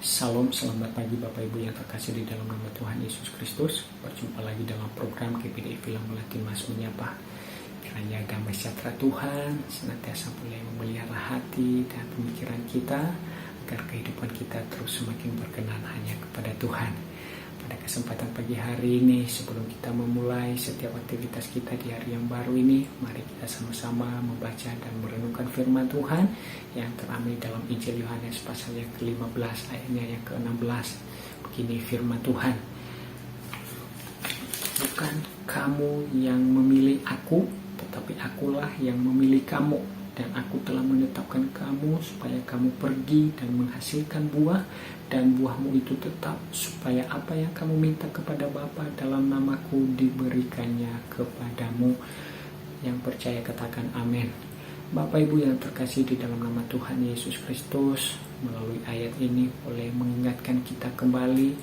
Salam, selamat pagi Bapak Ibu yang terkasih di dalam nama Tuhan Yesus Kristus. Berjumpa lagi dalam program GPDI Film Melatih Mas Menyapa. Kiranya damai sejahtera Tuhan senantiasa boleh memelihara hati dan pemikiran kita, agar kehidupan kita terus semakin berkenan hanya kepada Tuhan. Pada kesempatan pagi hari ini, sebelum kita memulai setiap aktivitas kita di hari yang baru ini, mari kita sama-sama membaca dan merenungkan firman Tuhan yang terambil dalam Injil Yohanes pasal yang ke-15 ayatnya yang ke-16. Begini firman Tuhan: bukan kamu yang memilih aku, tetapi akulah yang memilih kamu, dan aku telah menetapkan kamu supaya kamu pergi dan menghasilkan buah, dan buahmu itu tetap, supaya apa yang kamu minta kepada Bapa dalam namaku diberikannya kepadamu. Yang percaya katakan amin. Bapak Ibu yang terkasih di dalam nama Tuhan Yesus Kristus, melalui ayat ini boleh mengingatkan kita kembali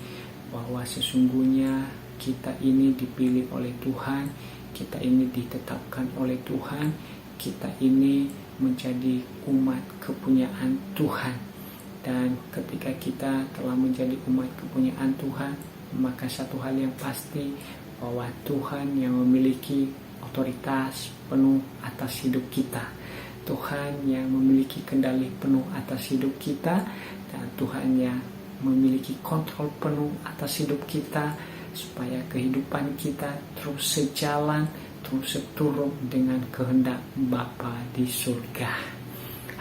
bahwa sesungguhnya kita ini dipilih oleh Tuhan, kita ini ditetapkan oleh Tuhan, kita ini menjadi umat kepunyaan Tuhan. Dan ketika kita telah menjadi umat kepunyaan Tuhan, maka satu hal yang pasti bahwa Tuhan yang memiliki otoritas penuh atas hidup kita, Tuhan yang memiliki kendali penuh atas hidup kita, dan Tuhan yang memiliki kontrol penuh atas hidup kita, supaya kehidupan kita terus sejalan, terus seturut dengan kehendak Bapa di surga.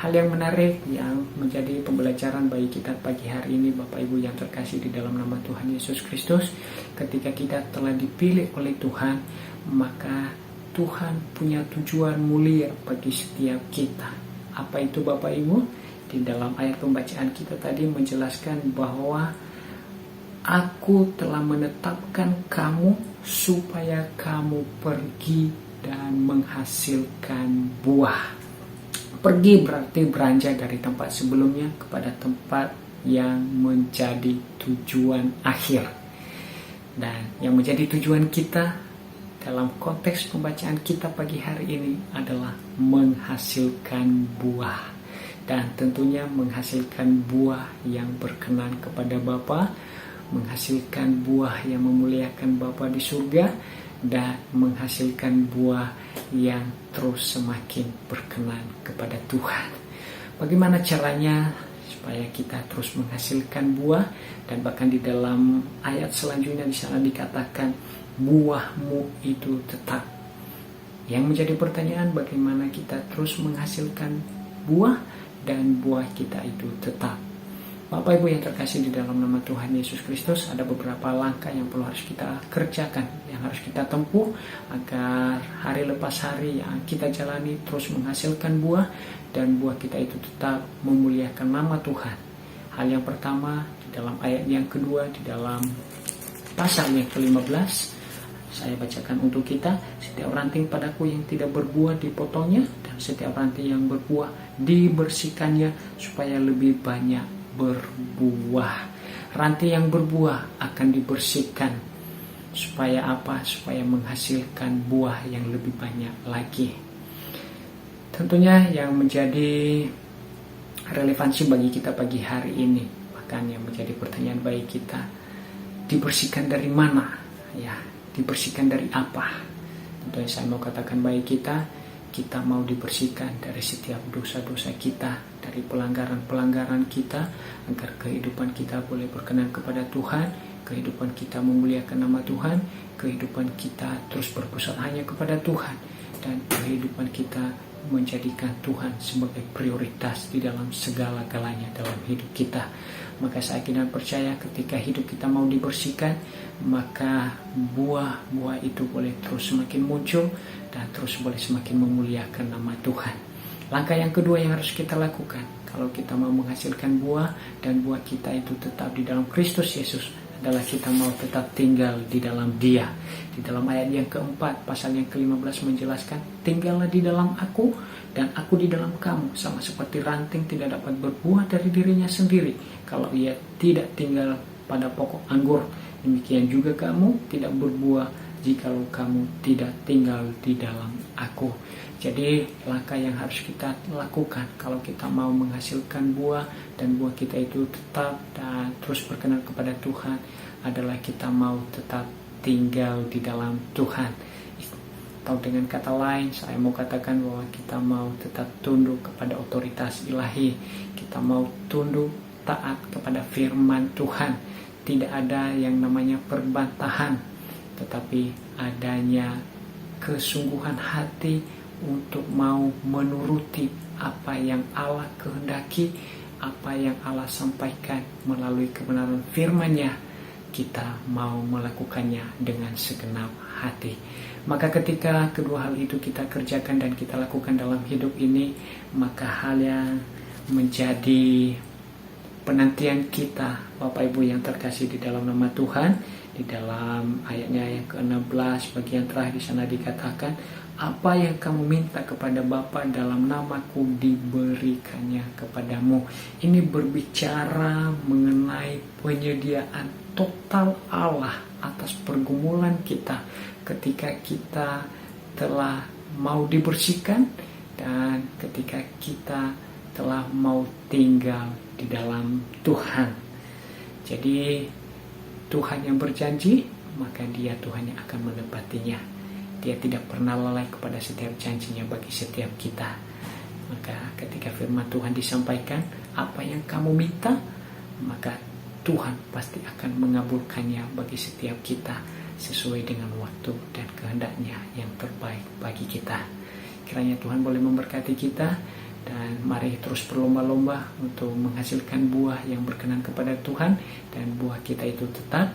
Hal yang menarik yang menjadi pembelajaran bagi kita pagi hari ini, Bapak Ibu yang terkasih di dalam nama Tuhan Yesus Kristus, ketika kita telah dipilih oleh Tuhan, maka Tuhan punya tujuan mulia bagi setiap kita. Apa itu Bapak Ibu? Di dalam ayat pembacaan kita tadi menjelaskan bahwa aku telah menetapkan kamu supaya kamu pergi dan menghasilkan buah. Pergi berarti beranjak dari tempat sebelumnya kepada tempat yang menjadi tujuan akhir. Dan yang menjadi tujuan kita dalam konteks pembacaan kita pagi hari ini adalah menghasilkan buah. Dan tentunya menghasilkan buah yang berkenan kepada Bapa, menghasilkan buah yang memuliakan Bapa di surga, dan menghasilkan buah yang terus semakin berkenan kepada Tuhan. Bagaimana caranya supaya kita terus menghasilkan buah? Dan bahkan di dalam ayat selanjutnya di sana dikatakan buahmu itu tetap. Yang menjadi pertanyaan, bagaimana kita terus menghasilkan buah dan buah kita itu tetap? Bapak Ibu yang terkasih di dalam nama Tuhan Yesus Kristus, ada beberapa langkah yang perlu harus kita kerjakan, yang harus kita tempuh agar hari lepas hari yang kita jalani terus menghasilkan buah, dan buah kita itu tetap memuliakan nama Tuhan. Hal yang pertama, di dalam ayat yang kedua, di dalam pasal yang ke-15, saya bacakan untuk kita: setiap ranting padaku yang tidak berbuah dipotongnya, dan setiap ranting yang berbuah dibersihkannya supaya lebih banyak berbuah. Ranting yang berbuah akan dibersihkan supaya apa? Supaya menghasilkan buah yang lebih banyak lagi. Tentunya yang menjadi relevansi bagi kita pagi hari ini, bahkan yang menjadi pertanyaan bagi kita, dibersihkan dari mana? Ya, dibersihkan dari apa? Tentunya saya mau katakan bagi kita mau dibersihkan dari setiap dosa-dosa kita, dari pelanggaran-pelanggaran kita, agar kehidupan kita boleh berkenan kepada Tuhan, kehidupan kita memuliakan nama Tuhan, kehidupan kita terus berpusat hanya kepada Tuhan, dan kehidupan kita menjadikan Tuhan sebagai prioritas di dalam segala-galanya dalam hidup kita. Maka saya yakin dan percaya ketika hidup kita mau dibersihkan, maka buah-buah itu boleh terus semakin muncul dan terus boleh semakin memuliakan nama Tuhan. Langkah yang kedua yang harus kita lakukan, kalau kita mau menghasilkan buah dan buah kita itu tetap di dalam Kristus Yesus, adalah kita mau tetap tinggal di dalam Dia. Di dalam ayat yang keempat, pasal yang ke-15 menjelaskan, tinggallah di dalam aku dan aku di dalam kamu, sama seperti ranting tidak dapat berbuah dari dirinya sendiri kalau ia tidak tinggal pada pokok anggur, demikian juga kamu tidak berbuah jikalau kamu tidak tinggal di dalam aku. Jadi langkah yang harus kita lakukan kalau kita mau menghasilkan buah dan buah kita itu tetap dan terus berkenan kepada Tuhan adalah kita mau tetap tinggal di dalam Tuhan. Atau dengan kata lain, saya mau katakan bahwa kita mau tetap tunduk kepada otoritas ilahi. Kita mau tunduk taat kepada firman Tuhan. Tidak ada yang namanya perbantahan, tetapi adanya kesungguhan hati untuk mau menuruti apa yang Allah kehendaki, apa yang Allah sampaikan melalui kebenaran firman-Nya. Kita mau melakukannya dengan segenap hati. Maka ketika kedua hal itu kita kerjakan dan kita lakukan dalam hidup ini, maka hal yang menjadi penantian kita, Bapak Ibu yang terkasih di dalam nama Tuhan, di dalam ayatnya yang ke-16 bagian terakhir di sana dikatakan, apa yang kamu minta kepada Bapa dalam namaku diberikannya kepadamu. Ini berbicara mengenai penyediaan total Allah atas pergumulan kita ketika kita telah mau dibersihkan dan ketika kita telah mau tinggal di dalam Tuhan. Jadi Tuhan yang berjanji, maka Dia Tuhan yang akan menepatinya. Dia tidak pernah lalai kepada setiap janjinya bagi setiap kita. Maka ketika firman Tuhan disampaikan, apa yang kamu minta, maka Tuhan pasti akan mengabulkannya bagi setiap kita sesuai dengan waktu dan kehendak-Nya yang terbaik bagi kita. Kiranya Tuhan boleh memberkati kita dan mari terus berlomba-lomba untuk menghasilkan buah yang berkenan kepada Tuhan dan buah kita itu tetap.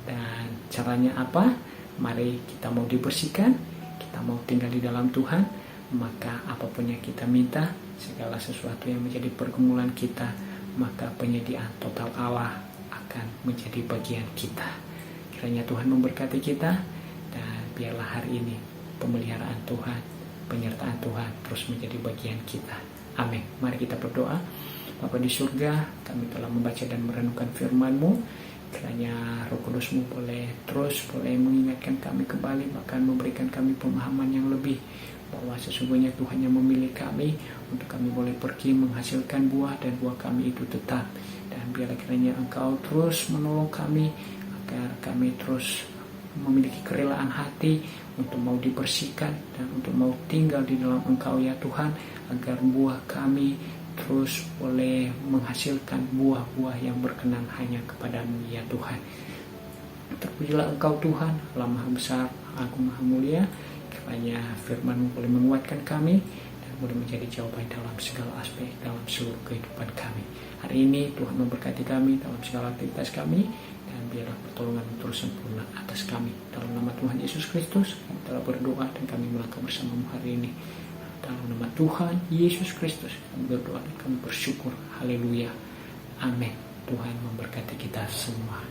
Dan caranya apa? Mari kita mau dibersihkan, kita mau tinggal di dalam Tuhan, maka apapun yang kita minta, segala sesuatu yang menjadi pergumulan kita, maka penyediaan total Allah akan menjadi bagian kita. Kiranya Tuhan memberkati kita dan biarlah hari ini pemeliharaan Tuhan, penyertaan Tuhan terus menjadi bagian kita. Amin. Mari kita berdoa. Bapa di surga, kami telah membaca dan merenungkan firman-Mu. Kiranya Roh Kudus-Mu boleh mengingatkan kami kembali, bahkan memberikan kami pemahaman yang lebih bahwa sesungguhnya Tuhan yang memilih kami untuk kami boleh pergi menghasilkan buah dan buah kami itu tetap. Dan biarlah kiranya Engkau terus menolong kami agar kami terus memiliki kerelaan hati untuk mau dibersihkan dan untuk mau tinggal di dalam Engkau ya Tuhan, agar buah kami terus boleh menghasilkan buah-buah yang berkenan hanya kepadamu ya Tuhan. Terpujilah Engkau Tuhan, Allah Maha Besar, Agung Maha Mulia. Kiranya firman-Mu boleh menguatkan kami dan boleh menjadi jawaban dalam segala aspek dalam seluruh kehidupan kami. Hari ini Tuhan memberkati kami dalam segala aktivitas kami dan biarlah pertolongan terus sempurna atas kami. Dalam nama Tuhan Yesus Kristus kami telah berdoa dan kami melangkah bersamamu hari ini. Dalam nama Tuhan Yesus Kristus kami berdoa dan kami bersyukur. Haleluya. Amin. Tuhan memberkati kita semua.